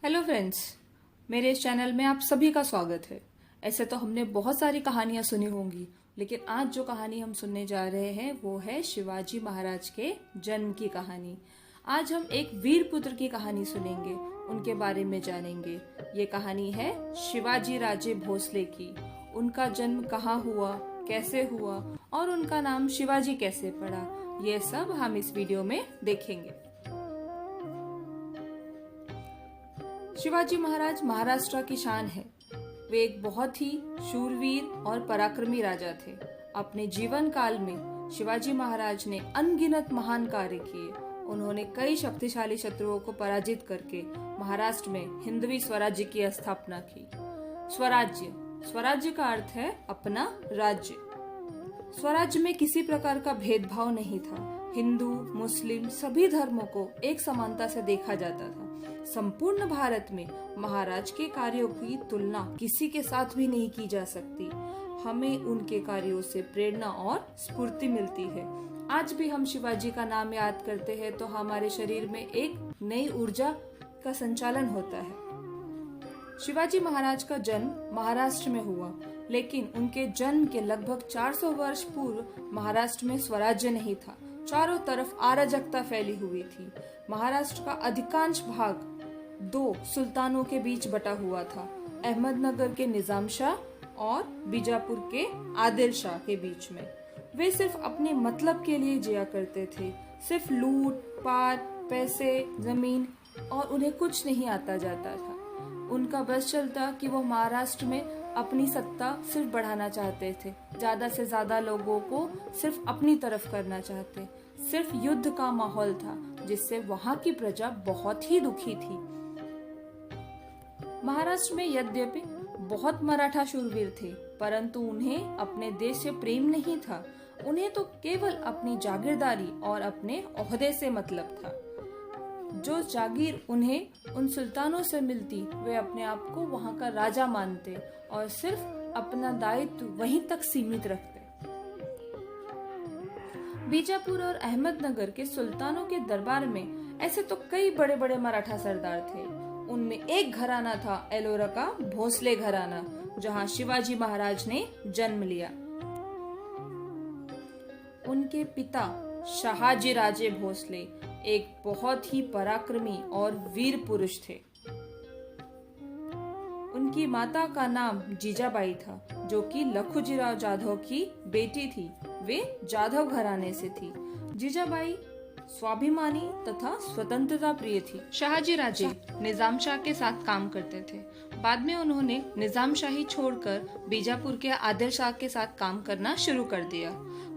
Hello friends, मेरे इस channel में आप सभी का स्वागत है। ऐसे तो हमने बहुत सारी कहानियां सुनी होंगी, लेकिन आज जो कहानी हम सुनने जा रहे हैं वो है शिवाजी महाराज के जन्म की कहानी। आज हम एक वीर पुत्र की कहानी सुनेंगे, उनके बारे में जानेंगे। ये कहानी है शिवाजी राजे भोसले की। उनका जन्म कहाँ हुआ, कैसे हुआ और उनका नाम शिवाजी कैसे पड़ा, ये सब हम इस वीडियो में देखेंगे। शिवाजी महाराज महाराष्ट्र की शान है। वे एक बहुत ही शूरवीर और पराक्रमी राजा थे। अपने जीवन काल में शिवाजी महाराज ने अनगिनत महान कार्य किए। उन्होंने कई शक्तिशाली शत्रुओं को पराजित करके महाराष्ट्र में हिंदवी स्वराज्य की स्थापना की। स्वराज्य स्वराज्य का अर्थ है अपना राज्य। स्वराज्य में किसी प्रकार का भेदभाव नहीं था। हिंदू मुस्लिम सभी धर्मों को एक समानता से देखा जाता था। संपूर्ण भारत में महाराज के कार्यों की तुलना किसी के साथ भी नहीं की जा सकती। हमें उनके कार्यों से प्रेरणा और स्फूर्ति मिलती है। आज भी हम शिवाजी का नाम याद करते हैं तो हमारे शरीर में एक नई ऊर्जा का संचालन होता है। शिवाजी महाराज का जन्म महाराष्ट्र में हुआ, लेकिन उनके जन्म के लगभग 400 वर्ष पूर्व महाराष्ट्र में स्वराज्य नहीं था। चारों तरफ अराजकता फैली हुई थी। महाराष्ट्र का अधिकांश भाग दो सुल्तानों के बीच बटा हुआ था, अहमदनगर के निजाम शाह और बीजापुर के आदिल शाह के बीच में। वे सिर्फ अपने मतलब के लिए जिया करते थे। सिर्फ लूट पाट, पैसे, जमीन और उन्हें कुछ नहीं आता जाता था। उनका बस चलता कि वो महाराष्ट्र में अपनी सत्ता सिर्फ बढ़ाना चाहते थे। ज्यादा से ज्यादा लोगों को सिर्फ अपनी तरफ करना चाहते। सिर्फ युद्ध का माहौल था, जिससे वहाँ की प्रजा बहुत ही दुखी थी। महाराष्ट्र में यद्यपि बहुत मराठा शूरवीर थे, परंतु उन्हें अपने देश से प्रेम नहीं था। उन्हें तो केवल अपनी जागीरदारी और अपने ओहदे से मतलब था। जो जागीर उन्हें उन सुल्तानों से मिलती, वे अपने आप को वहाँ का राजा मानते और सिर्फ अपना दायित्व वहीं तक सीमित रखते। बीजापुर और अहमदनगर के सुल्तानों के दरबार में ऐसे तो कई बड़े बड़े मराठा सरदार थे। उनमें एक घराना था एलोरा का भोसले घराना, जहां शिवाजी महाराज ने जन्म लिया। उनके पिता शहाजी राजे भोसले एक बहुत ही पराक्रमी और वीर पुरुष थे। उनकी माता का नाम जीजाबाई था, जो कि लखुजीराव जाधव की बेटी थी। वे जाधव घराने से थी। जीजाबाई स्वाभिमानी तथा स्वतंत्रता प्रिय थी। शाहजी राजे निजाम शाह के साथ काम करते थे। बाद में उन्होंने निजाम शाही छोड़कर बीजापुर के आदिल शाह के साथ काम करना शुरू कर दिया।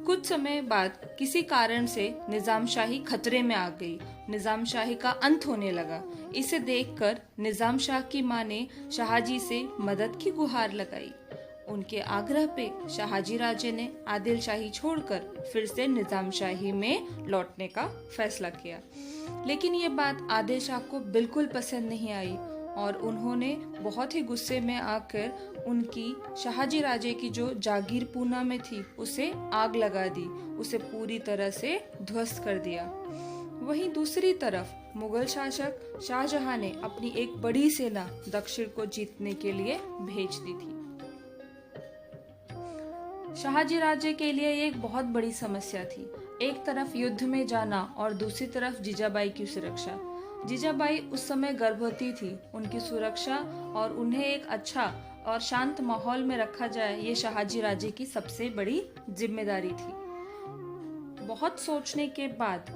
कुछ समय बाद किसी कारण से निजाम शाही खतरे में आ गई। निजाम शाही का अंत होने लगा। इसे देखकर निजाम शाह की मां ने शाहजी से मदद की गुहार लगाई। उनके आग्रह पे शाहजी राजे ने आदिल शाही छोड़कर फिर से निजाम शाही में लौटने का फैसला किया। लेकिन ये बात आदिल शाह को बिल्कुल पसंद नहीं आई और उन्होंने बहुत ही गुस्से में आकर उनकी शाहजी राजे की जो जागीर पूना में थी उसे आग लगा दी, उसे पूरी तरह से ध्वस्त कर दिया। वहीं दूसरी तरफ मुगल शासक शाहजहां ने अपनी एक बड़ी सेना दक्षिण को जीतने के लिए भेज दी थी। शाहजी राजे के लिए एक बहुत बड़ी समस्या थी। एक तरफ युद्ध में जाना और दूसरी तरफ जीजाबाई की सुरक्षा। जीजाबाई उस समय गर्भवती थी। उनकी सुरक्षा और उन्हें एक अच्छा और शांत माहौल में रखा जाए, ये शाहजी राजे की सबसे बड़ी जिम्मेदारी थी। बहुत सोचने के बाद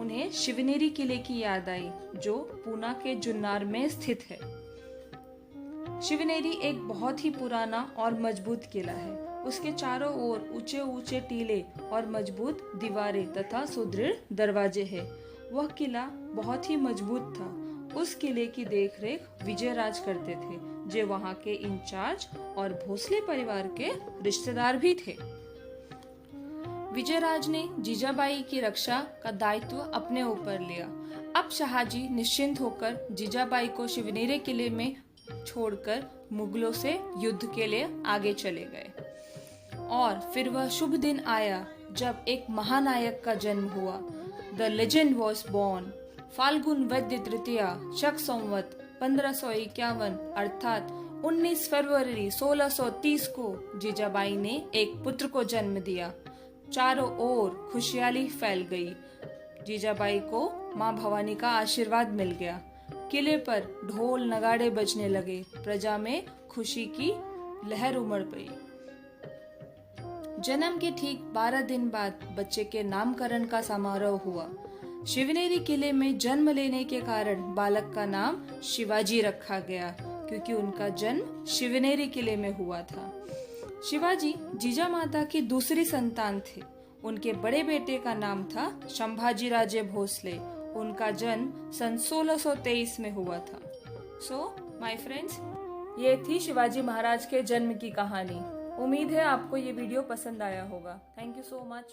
उन्हें शिवनेरी किले की याद आई, जो पूना के जुन्नार में स्थित है। शिवनेरी एक बहुत ही पुराना और मजबूत किला है। उसके चारों ओर ऊंचे ऊंचे टीले और मजबूत दीवारें तथा सुदृढ़ दरवाजे हैं। वह किला बहुत ही मजबूत था। उस किले की देखरेख विजयराज करते थे, जो वहां के इंचार्ज और भोसले परिवार के रिश्तेदार भी थे। विजयराज ने जीजाबाई की रक्षा का दायित्व अपने ऊपर लिया। अब शाहजी निश्चिंत होकर जीजाबाई को शिवनेरी किले में छोड़कर मुगलों से युद्ध के लिए आगे चले गए। और फिर वह शुभ दिन आया जब एक महानायक का जन्म हुआ। The legend was born. Phalgun वैद्य तृतीया शक संवत 1551 अर्थात 19 फरवरी 1630 को जीजाबाई ने एक पुत्र को जन्म दिया। चारों ओर खुशहाली फैल गई। जीजाबाई को माँ भवानी का आशीर्वाद मिल गया। किले पर ढोल नगाड़े बजने लगे। प्रजा में खुशी की लहर उमड़ पड़ी। जन्म के ठीक 12 दिन बाद बच्चे के नामकरण का समारोह हुआ। शिवनेरी किले में जन्म लेने के कारण बालक का नाम शिवाजी रखा गया, क्योंकि उनका जन्म शिवनेरी किले में हुआ था। शिवाजी जीजा माता की दूसरी संतान थे। उनके बड़े बेटे का नाम था संभाजी राजे भोसले। उनका जन्म सन 1623 में हुआ था। सो माय फ्रेंड्स, ये थी शिवाजी महाराज के जन्म की कहानी। उम्मीद है आपको ये वीडियो पसंद आया होगा। Thank you so much.